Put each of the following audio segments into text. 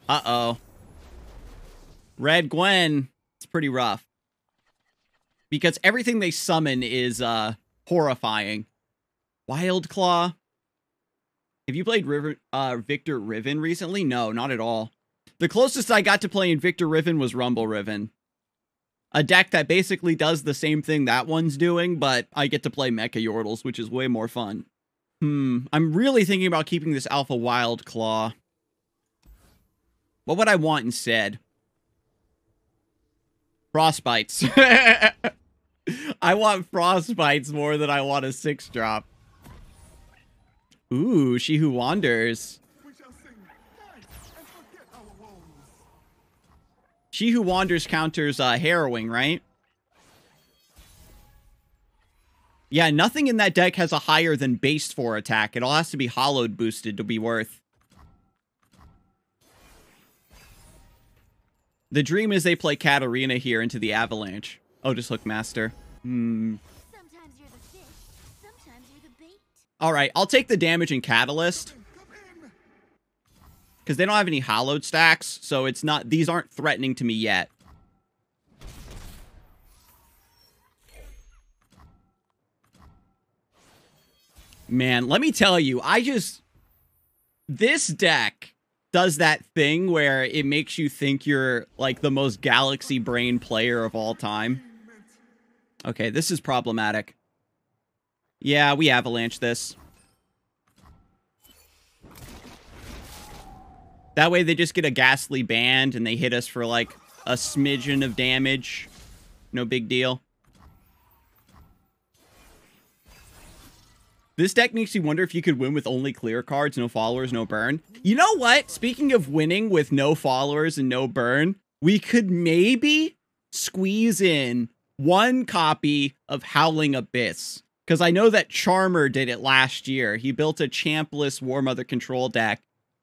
Uh-oh. Red Gwen. It's pretty rough. Because everything they summon is horrifying. Wild Claw. Have you played Victor Riven recently? No, not at all. The closest I got to playing Victor Riven was Rumble Riven. A deck that basically does the same thing that one's doing, but I get to play Mecha Yordles, which is way more fun. I'm really thinking about keeping this Alpha Wild Claw. What would I want instead? Frostbites. I want Frostbites more than I want a 6-drop. Ooh, She Who Wanders. She Who Wanders counters Harrowing, right? Yeah, nothing in that deck has a higher than base 4 attack. It all has to be hollowed boosted to be worth. The dream is they play Katarina here into the Avalanche. Oh, just Hookmaster. Sometimes you're the fish, sometimes you're the bait. Alright, I'll take the damage in Catalyst. Because they don't have any hollowed stacks, so it's not, these aren't threatening to me yet. Man, let me tell you, this deck does that thing where it makes you think you're, like, the most galaxy brain player of all time. Okay, this is problematic. Yeah, we Avalanche this. That way they just get a Ghastly Band and they hit us for, like, a smidgen of damage. No big deal. This deck makes you wonder if you could win with only clear cards, no followers, no burn. You know what? Speaking of winning with no followers and no burn, we could maybe squeeze in one copy of Howling Abyss. Because I know that Charmer did it last year. He built a Champlesless War Mother control deck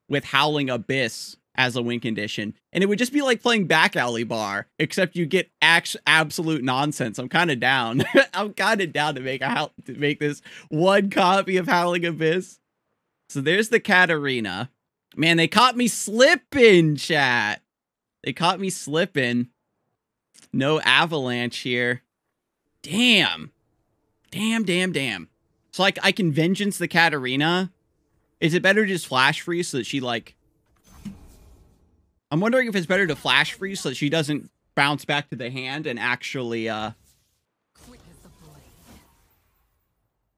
with Howling Abyss as a win condition. And it would just be like playing Back Alley Bar, except you get absolute nonsense. I'm kind of down. I'm kind of down to make this one copy of Howling Abyss. So there's the Katarina. Man, they caught me slipping, chat. They caught me slipping. No Avalanche here. Damn. Damn. So, like, I can Vengeance the Katarina. Is it better to just Flash Freeze so that she, like... I'm wondering if it's better to Flash Freeze so that she doesn't bounce back to the hand and actually,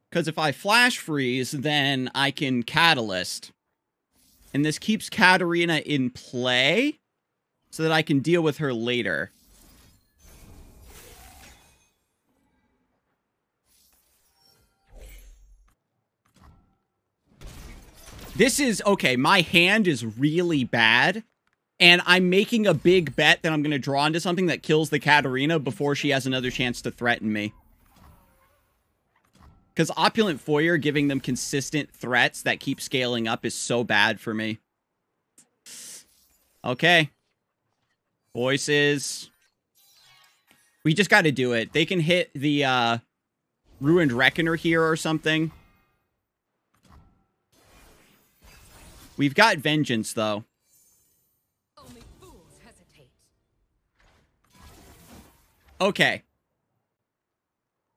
Because if I Flash Freeze, then I can Catalyst. And this keeps Katarina in play so that I can deal with her later. This is, okay, my hand is really bad. And I'm making a big bet that I'm going to draw into something that kills the Katarina before she has another chance to threaten me. Because Opulent Foyer giving them consistent threats that keep scaling up is so bad for me. Okay. Voices. We just got to do it. They can hit the Ruined Reckoner here or something. We've got Vengeance, though. Okay.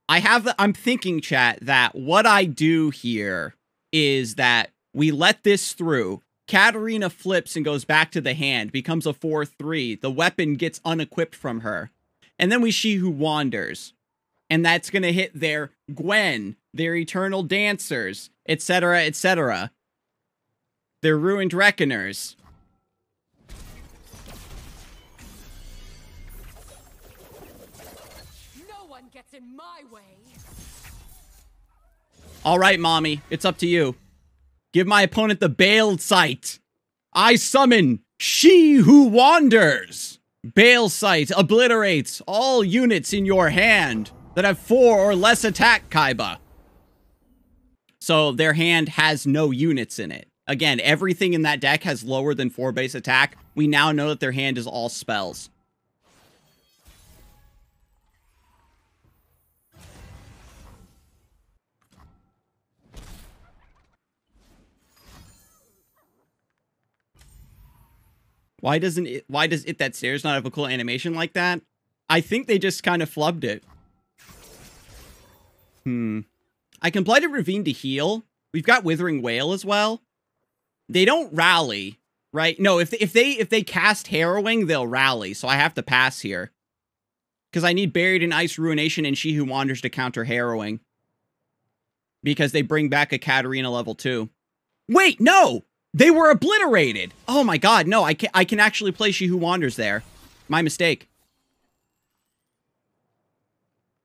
I'm thinking, chat, that what I do here is that we let this through. Katarina flips and goes back to the hand, becomes a 4/3. The weapon gets unequipped from her. And then we She Who Wanders. And that's going to hit their Gwen, their Eternal Dancers, etc., etc. Their Ruined Reckoners. Gets in my way. All right, mommy, it's up to you. Give my opponent the Bale Sight. I summon She Who Wanders. Bale Sight obliterates all units in your hand that have 4 or less attack, Kaiba. So their hand has no units in it. Again, everything in that deck has lower than 4 base attack. We now know that their hand is all spells. Why does it that stairs not have a cool animation like that? I think they just kind of flubbed it. I can Blighted Ravine to heal. We've got Withering Wail as well. They don't rally, right? No, if they cast Harrowing, they'll rally. So I have to pass here. Because I need Buried in Ice, Ruination, and She Who Wanders to counter Harrowing. Because they bring back a Katarina level 2. Wait, no! They were obliterated! Oh my god, no, I can actually play She Who Wanders there. My mistake.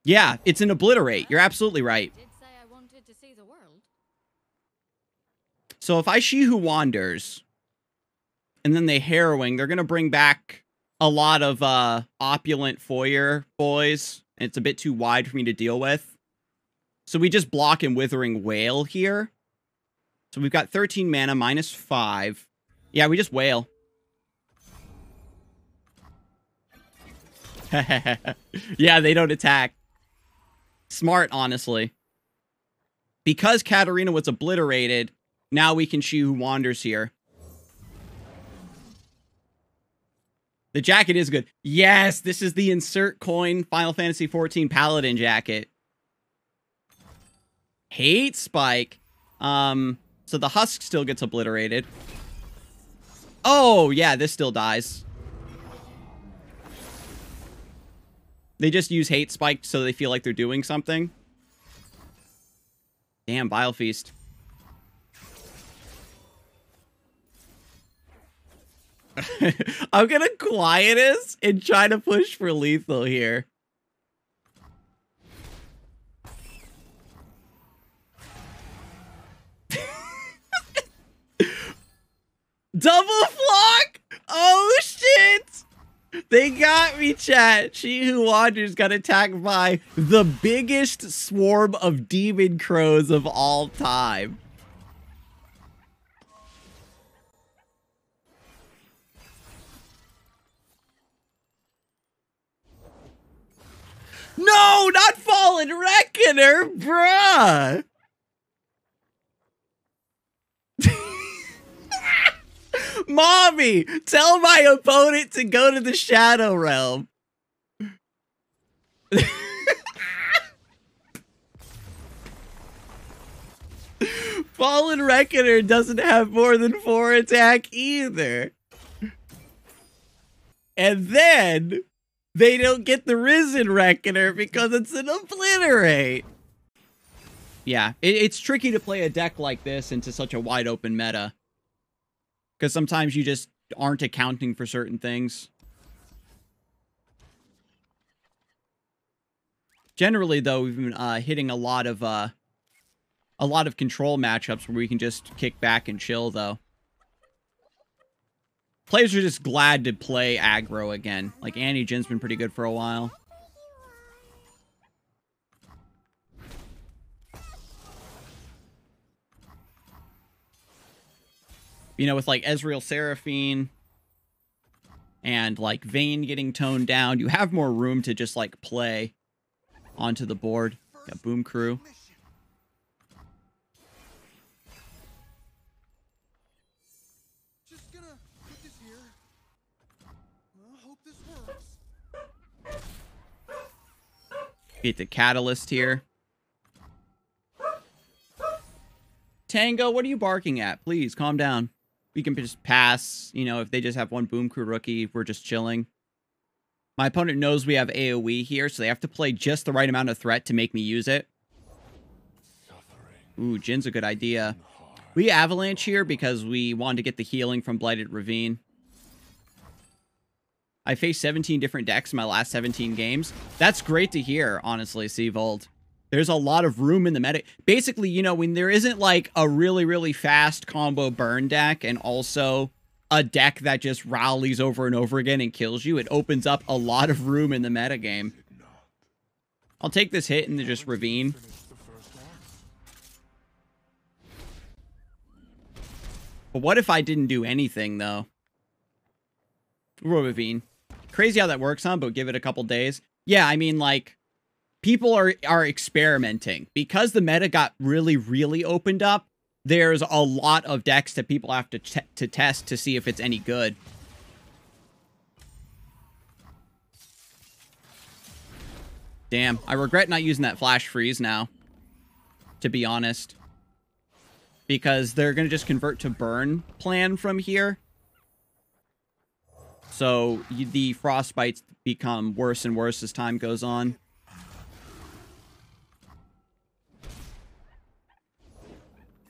Yeah, it's an obliterate. You're absolutely right. So if I She Who Wanders, and then they Harrowing, they're going to bring back a lot of opulent foyer boys. And it's a bit too wide for me to deal with. So we just block and Withering Wail here. So we've got 13 mana, -5. Yeah, we just wail. Yeah, they don't attack. Smart, honestly. Because Katarina was obliterated, now we can She Who Wanders here. The jacket is good. Yes, this is the insert coin Final Fantasy XIV Paladin jacket. Hate Spike. So the Husk still gets obliterated. Oh, yeah, this still dies. They just use Hate Spike so they feel like they're doing something. Damn, Bile Feast. I'm gonna Quietus and try to push for lethal here. Double flock! Oh, shit! They got me, chat. She Who Wanders got attacked by the biggest swarm of demon crows of all time. No, not Fallen Reckoner, bruh! Mommy, tell my opponent to go to the Shadow Realm. Fallen Reckoner doesn't have more than 4 attack either. And then they don't get the Risen Reckoner because it's an obliterate. Yeah, it's tricky to play a deck like this into such a wide open meta. Because sometimes you just aren't accounting for certain things. Generally, though, we've been hitting a lot of control matchups where we can just kick back and chill, though. Players are just glad to play aggro again. Like, Annie Jin's been pretty good for a while. You know, with, like, Ezreal Seraphine and, like, Vayne getting toned down, you have more room to just, like, play onto the board. Got Boom Crew. Just gonna put this here. I hope this works. Get the Catalyst here. Tango, what are you barking at? Please, calm down. We can just pass. You know, if they just have one Boom Crew rookie, we're just chilling. My opponent knows we have AoE here, so they have to play just the right amount of threat to make me use it. Ooh, Jin's a good idea. We Avalanche here because we wanted to get the healing from Blighted Ravine. I faced 17 different decks in my last 17 games. That's great to hear, honestly, Seavold. There's a lot of room in the meta. Basically, you know, when there isn't like a really, really fast combo burn deck and also a deck that just rallies over and over again and kills you, it opens up a lot of room in the metagame. I'll take this hit and then just Ravine. But what if I didn't do anything, though? Ravine. Crazy how that works, huh? But give it a couple days. Yeah, I mean, like, people are experimenting. Because the meta got really, really opened up, there's a lot of decks that people have to test to see if it's any good. Damn, I regret not using that flash freeze now, to be honest. Because they're going to just convert to burn plan from here. So the frostbites become worse and worse as time goes on.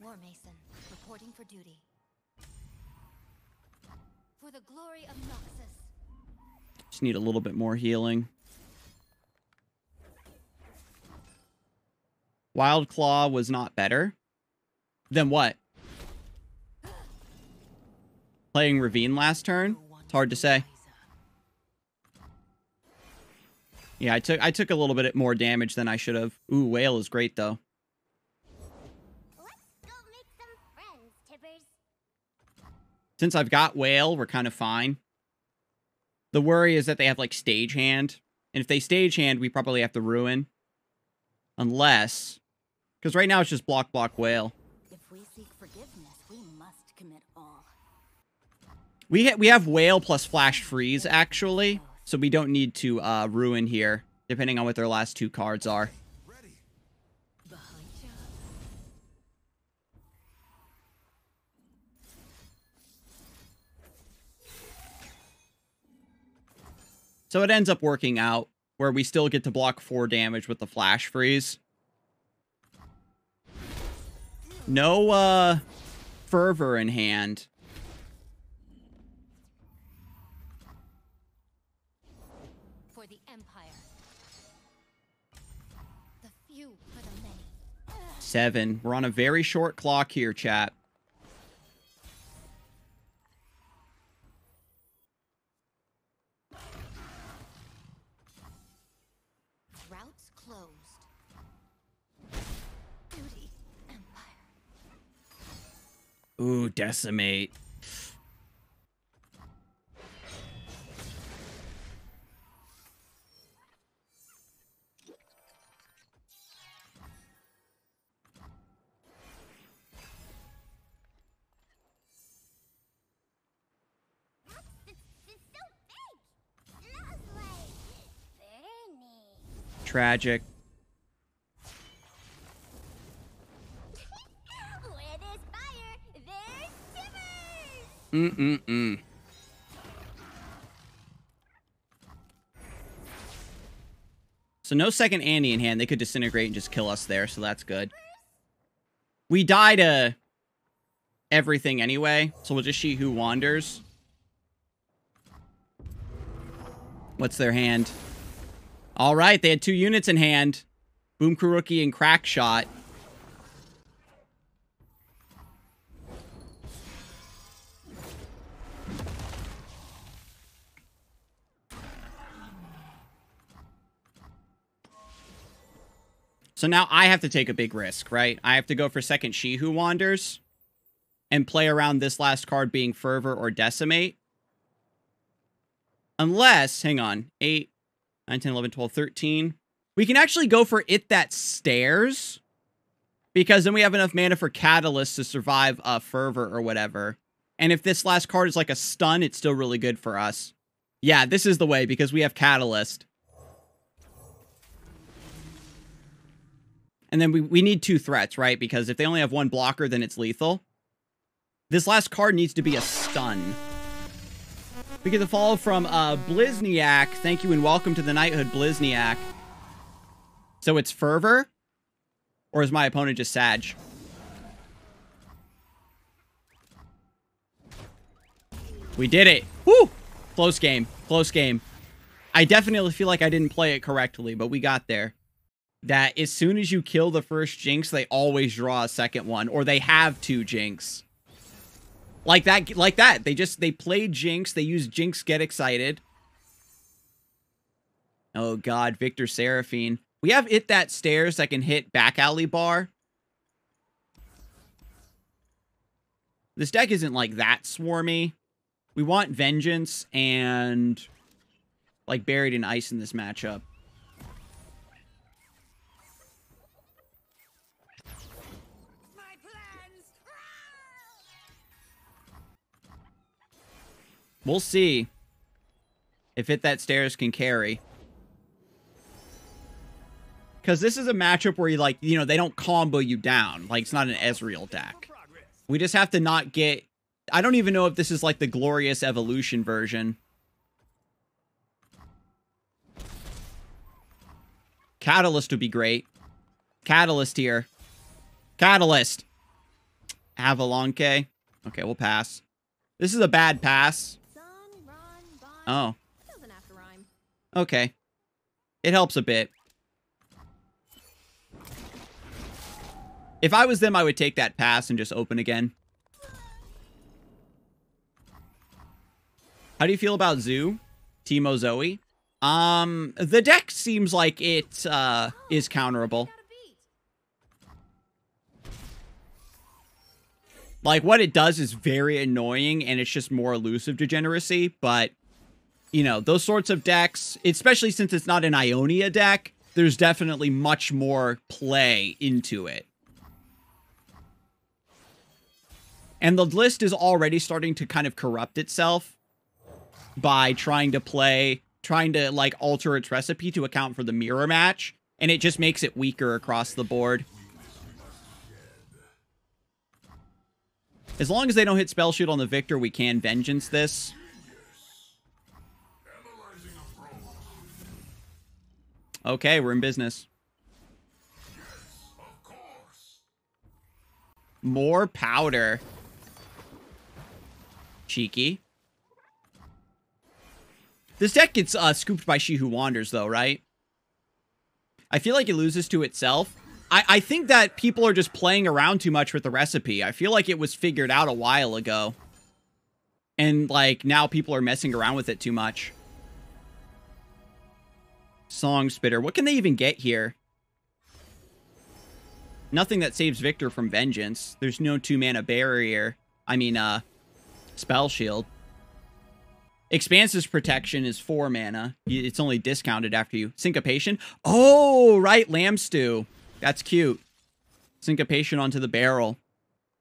War Mason, reporting for duty. For the glory of Noxus. Just need a little bit more healing. Wild Claw was not better. Then what? Playing Ravine last turn? It's hard to say. Yeah, I took a little bit more damage than I should have. Ooh, Whale is great though. Let's go make some friends, Tibbers. Since I've got Whale, we're kind of fine. The worry is that they have like Stage Hand. And if they Stage Hand, we probably have to Ruin. Unless... Because right now it's just block, Whale. If we seek forgiveness, we must commit all. We have Whale plus Flash Freeze, actually. So we don't need to Ruin here, depending on what their last two cards are. Ready. Behind you. So it ends up working out, where we still get to block 4 damage with the Flash Freeze. No, Fervor in hand. For the Empire. The few for the many. 7. We're on a very short clock here, chat. Routes closed. Duty, Empire. Ooh, Decimate. It's so big. Lovely. Very neat. Tragic. Where there's fire, there's timbers. So no second Annie in hand. They could disintegrate and just kill us there, so that's good. We die to everything anyway, so we'll just see who wanders. What's their hand? All right, they had 2 units in hand. Boom Kuruki and Crack Shot. So now I have to take a big risk, right? I have to go for second She Who Wanders and play around this last card being Fervor or Decimate. Unless, hang on, 8, 9, 10, 11, 12, 13. We can actually go for It That Stares, because then we have enough mana for Catalyst to survive Fervor or whatever. And if this last card is like a stun, it's still really good for us. Yeah, this is the way, because we have Catalyst. And then we need 2 threats, right? Because if they only have 1 blocker, then it's lethal. This last card needs to be a stun. We get the follow from Blizniak. Thank you and welcome to the Knighthood, Blizniak. So it's Fervor? Or is my opponent just Sag? We did it. Woo! Close game. Close game. I definitely feel like I didn't play it correctly, but we got there. That as soon as you kill the first Jinx, they always draw a second one. Or they have 2 Jinx. Like that. They played Jinx. They used Jinx Get Excited. Oh god, Victor Seraphine. We have It That Stares that can hit Back Alley Bar. This deck isn't like that swarmy. We want Vengeance and like Buried in Ice in this matchup. My plans! We'll see if It That Stairs can carry. Because this is a matchup where you, like, you know, they don't combo you down. Like, it's not an Ezreal deck. We just have to not get... I don't even know if this is, like, the Glorious Evolution version. Catalyst would be great. Catalyst here. Catalyst! Avalanche. Okay, we'll pass. This is a bad pass. Sun, run, bond. Oh. Doesn't have to rhyme. Okay. It helps a bit. If I was them, I would take that pass and just open again. How do you feel about Zoo? Teemo Zoe? The deck seems like it, is counterable. Got a beat. Like, what it does is very annoying, and it's just more elusive degeneracy, but, you know, those sorts of decks, especially since it's not an Ionia deck, there's definitely much more play into it. And the list is already starting to kind of corrupt itself by trying to, like, alter its recipe to account for the mirror match, and it just makes it weaker across the board. As long as they don't hit Spell Shield on the Victor, we can Vengeance this. Okay, we're in business. More powder. Cheeky. This deck gets scooped by She Who Wanders, though, right? I feel like it loses to itself. I think that people are just playing around too much with the recipe. I feel like it was figured out a while ago. And, like, now people are messing around with it too much. Song Spitter. What can they even get here? Nothing that saves Victor from Vengeance. There's no 2-mana barrier. I mean, Spell Shield. Expansive's Protection is 4 mana. It's only discounted after you. Syncopation? Oh, right, Lamb Stew. That's cute. Syncopation onto the barrel.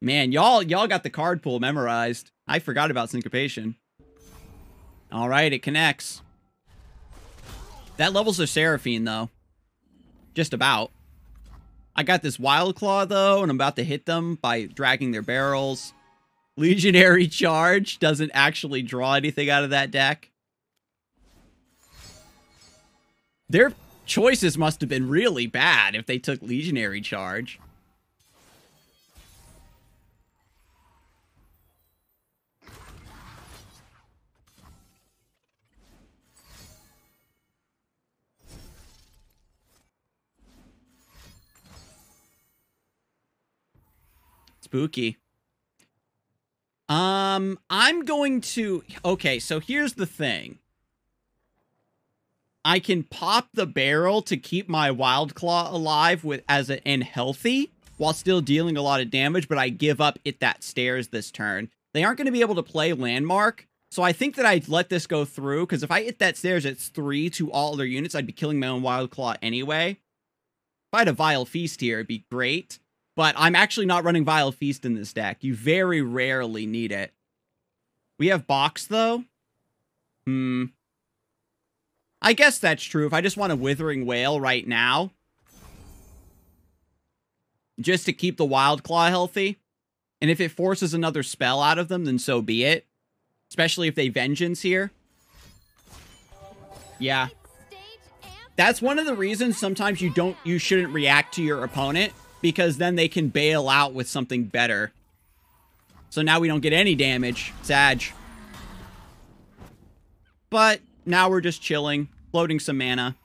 Man, y'all got the card pool memorized. I forgot about Syncopation. All right, it connects. That levels a Seraphine, though. Just about. I got this Wild Claw, though, and I'm about to hit them by dragging their barrels. Legionary Charge doesn't actually draw anything out of that deck. Their choices must have been really bad if they took Legionary Charge. Spooky. I'm going to... Okay, so here's the thing. I can pop the barrel to keep my Wild Claw alive and healthy while still dealing a lot of damage, but I give up It That Stairs this turn. They aren't going to be able to play Landmark, so I think that I'd let this go through, because if I It That Stairs, it's 3 to all other units. I'd be killing my own Wild Claw anyway. If I had a Vile Feast here, it'd be great. But I'm actually not running Vile Feast in this deck. You very rarely need it. We have Box, though. I guess that's true. If I just want a Withering Wail right now, just to keep the Wild Claw healthy, and if it forces another spell out of them, then so be it. Especially if they Vengeance here. Yeah. That's one of the reasons sometimes you shouldn't react to your opponent, because then they can bail out with something better. So now we don't get any damage. Sag. But now we're just chilling, floating some mana.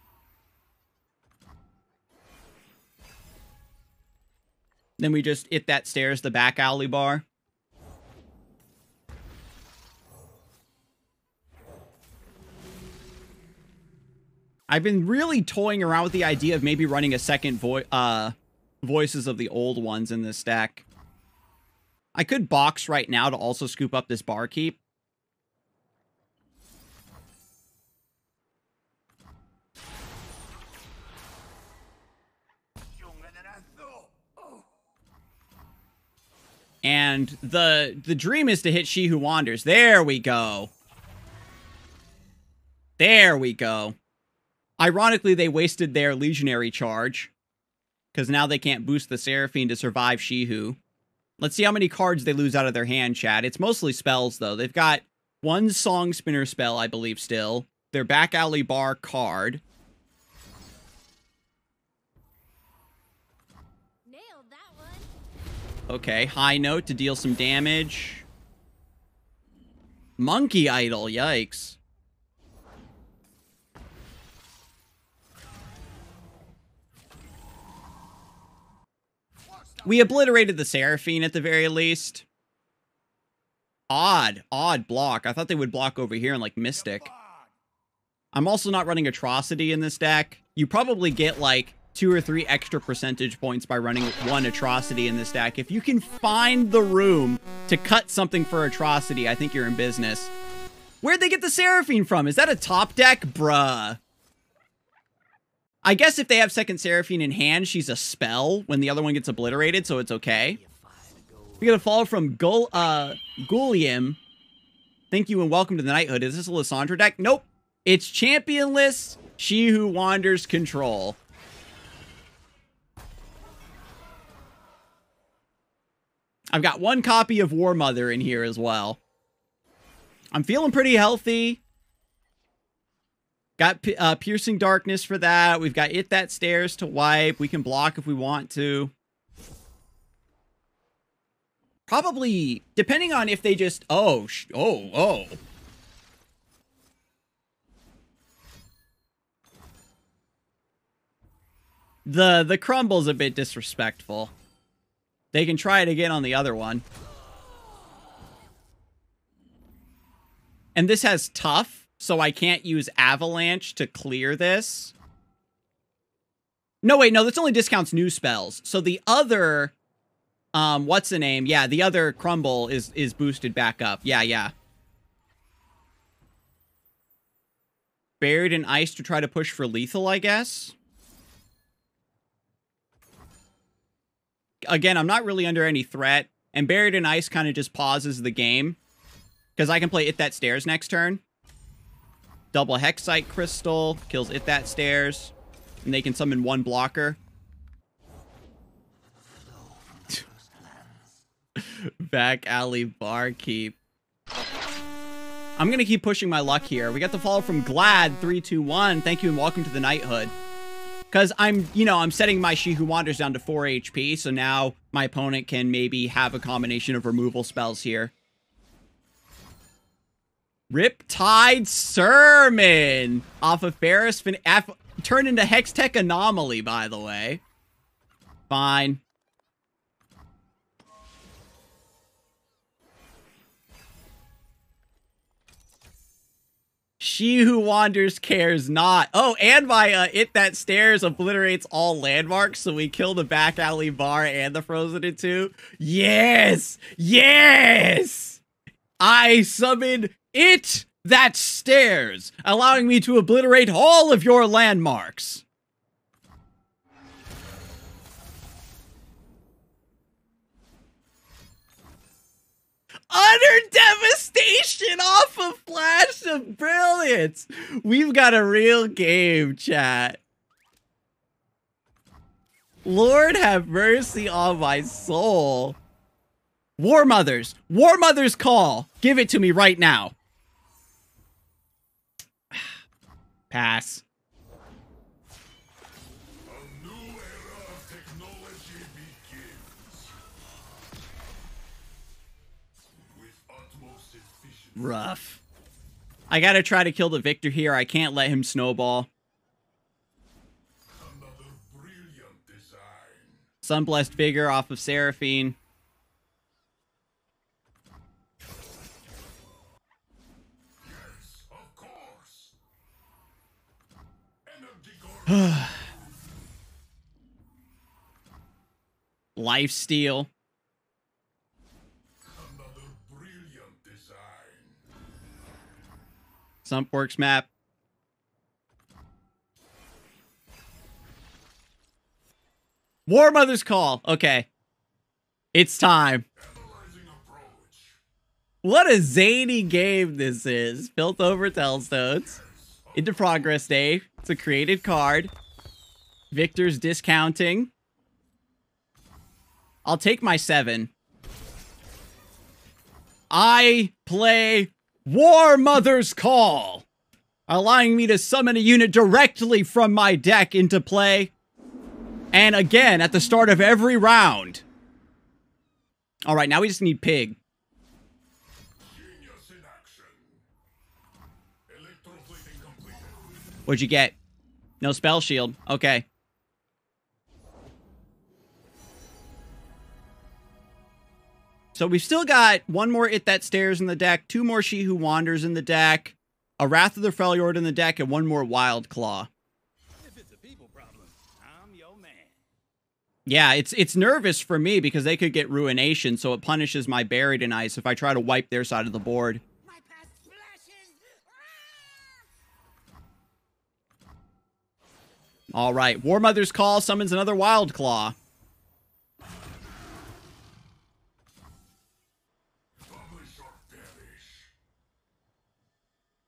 Then we just It That Stairs the back alley bar. I've been really toying around with the idea of maybe running a second Voices of the Old Ones in this deck. I could Box right now to also scoop up this Barkeep. And the dream is to hit She Who Wanders. There we go. There we go. Ironically, they wasted their Legionary charge. Because now they can't boost the Seraphine to survive Shihu. Let's see how many cards they lose out of their hand, chat. It's mostly spells, though. They've got one Song Spinner spell, I believe, still. Their Back Alley Bar card. Nailed that one. Okay, High Note to deal some damage. Monkey Idol, yikes. We obliterated the Seraphine at the very least. Odd block. I thought they would block over here and like Mystic. I'm also not running Atrocity in this deck. You probably get like 2 or 3 extra percentage points by running 1 Atrocity in this deck. If you can find the room to cut something for Atrocity, I think you're in business. Where'd they get the Seraphine from? Is that a top deck? Bruh. I guess if they have second Seraphine in hand, she's a spell when the other one gets obliterated, so it's okay. We got a follow from Gulliam. Thank you and welcome to the Knighthood. Is this a Lissandra deck? Nope. It's championless She Who Wanders control. I've got 1 copy of War Mother in here as well. I'm feeling pretty healthy. Got Piercing Darkness for that. We've got It That Stairs to wipe. We can block if we want to. Probably, depending on if they just... Oh. The Crumble's a bit disrespectful. They can try it again on the other one. And this has Tough, so I can't use Avalanche to clear this. No, wait, no, this only discounts new spells. So the other, what's the name? Yeah, the other Crumble is boosted back up. Yeah. Buried in Ice to try to push for lethal, I guess. Again, I'm not really under any threat. And Buried in Ice kind of just pauses the game. Because I can play It That Stairs next turn. Double Hexite Crystal. Kills It That Stairs. And they can summon 1 blocker. Back Alley Barkeep. I'm going to keep pushing my luck here. We got the follow from Glad321. Thank you and welcome to the Knighthood. Because I'm setting my She Who Wanders down to 4 HP. So now my opponent can maybe have a combination of removal spells here. Riptide Sermon off of Ferris turned into Hextech Anomaly, by the way. Fine. She Who Wanders cares not. Oh, and my It That Stairs obliterates all landmarks, so we kill the Back Alley Bar and the Frozen in 2. Yes! Yes! I summon It That Stairs, allowing me to obliterate all of your landmarks. Utter devastation off of Flash of Brilliance. We've got a real game, chat. Lord have mercy on my soul. War Mothers. War Mothers call. Give it to me right now. Pass. A new era of technology begins. With utmost efficiency. Rough. I gotta try to kill the Victor here. I can't let him snowball. Another brilliant design. Sunblessed Vigor off of Seraphine. Yes, of course. Energy core. Lifesteal. Another brilliant design. Sumpworks map. War Mother's call. Okay. It's time. Analyzing approach. What a zany game this is. Built over Tellstones. Yes, of Into Progress Day. It's a created card. Victor's discounting. I'll take my 7. I play War Mother's Call, allowing me to summon a unit directly from my deck into play. And again, at the start of every round. All right, now we just need Pig. Genius in action. Electroplating completed. What'd you get? No spell shield. Okay. So we've still got one more It That Stares in the deck, 2 more She Who Wanders in the deck, a Wrath of the Freljord in the deck, and 1 more Wild Claw. If it's a people problem, I'm your man. Yeah, it's nervous for me because they could get Ruination, so it punishes my Buried in Ice if I try to wipe their side of the board. My past flashes. All right, War Mother's Call summons another Wild Claw. Publish or perish.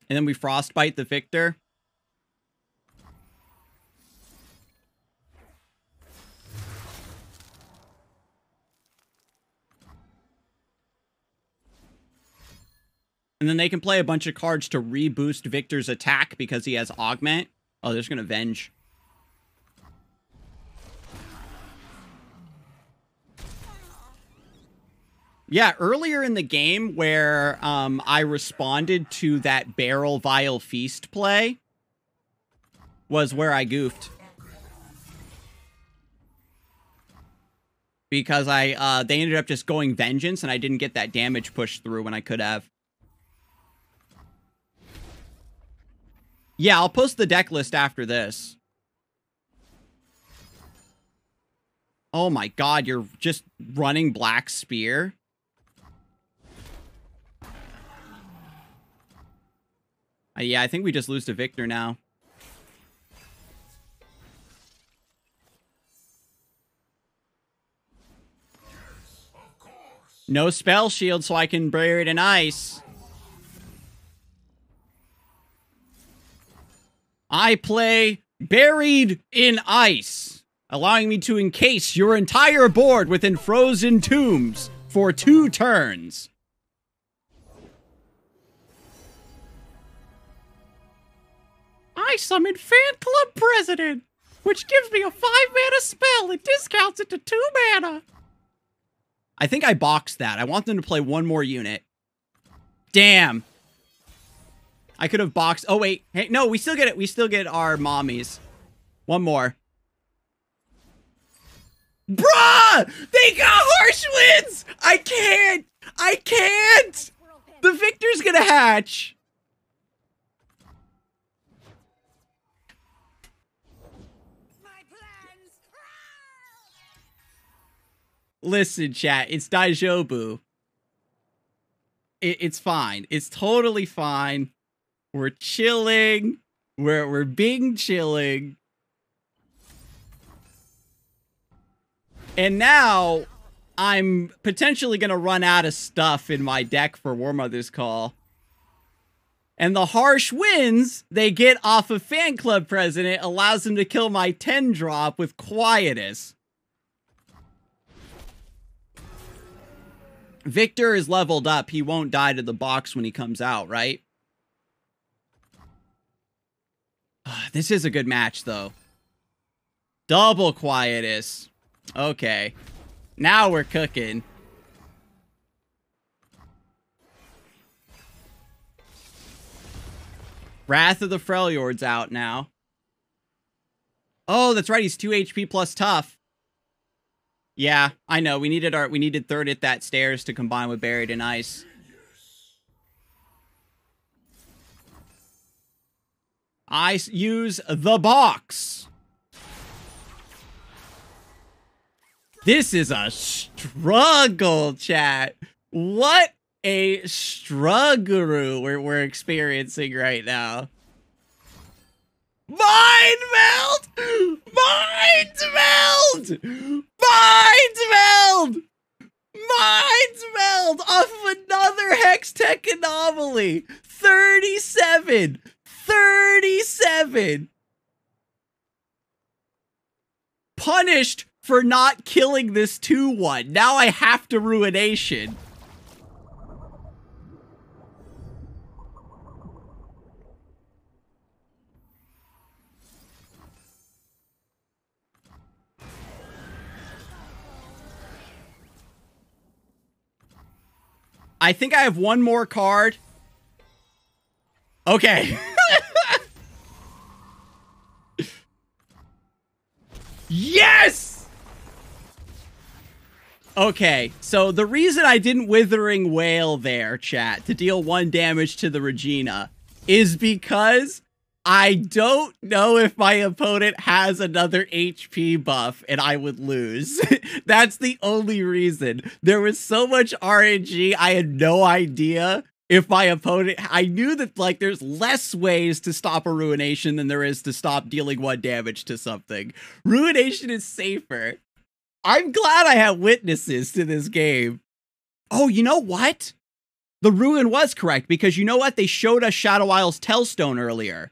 And then we Frostbite the Victor. And then they can play a bunch of cards to reboost Victor's attack because he has Augment. Oh, they're just going to Venge. Yeah, earlier in the game where I responded to that Barrel Vile Feast play was where I goofed. Because they ended up just going Vengeance and I didn't get that damage pushed through when I could have. Yeah, I'll post the deck list after this. Oh my god, you're just running Black Spear? Yeah, I think we just lose to Victor now. Yes, of course. No spell shield, so I can bury it in ice. I play Buried in Ice, allowing me to encase your entire board within frozen tombs for 2 turns. I summon Fan Club President, which gives me a 5-mana spell and discounts it to 2 mana. I think I boxed that. I want them to play 1 more unit. Damn. I could have boxed. Oh, wait. Hey, no, we still get it. We still get our mommies. 1 more. Bruh! They got Harsh Winds! I can't! I can't! The Victor's gonna hatch. My plans. Listen, chat. It's Daijobu. It's fine. It's totally fine. We're chilling. We're being chilling. And now, I'm potentially going to run out of stuff in my deck for War Mother's Call. And the Harsh Winds they get off of Fan Club President allows them to kill my 10-drop with Quietus. Victor is leveled up. He won't die to the box when he comes out, right? This is a good match, though. Double Quietus. Okay. Now we're cooking. Wrath of the Freljord's out now. Oh, that's right. He's 2 HP plus tough. Yeah, I know. We needed third It That Stairs to combine with Buried in Ice. I use the box. This is a struggle, chat. What a struggle we're experiencing right now. Mind Meld! Mind Meld! Mind Meld! Mind Meld off of another Hextech Anomaly. 37. 37. Punished for not killing this 2-1. Now I have to Ruination. I think I have one more card. Okay. Yes! Okay, so the reason I didn't Withering Wail there, chat, to deal 1 damage to the Regina, is because I don't know if my opponent has another HP buff and I would lose. That's the only reason. There was so much RNG, I had no idea if my opponent... I knew that, like, there's less ways to stop a Ruination than there is to stop dealing 1 damage to something. Ruination is safer. I'm glad I have witnesses to this game. Oh, you know what? The Ruin was correct, because you know what? They showed us Shadow Isle's Tellstone earlier.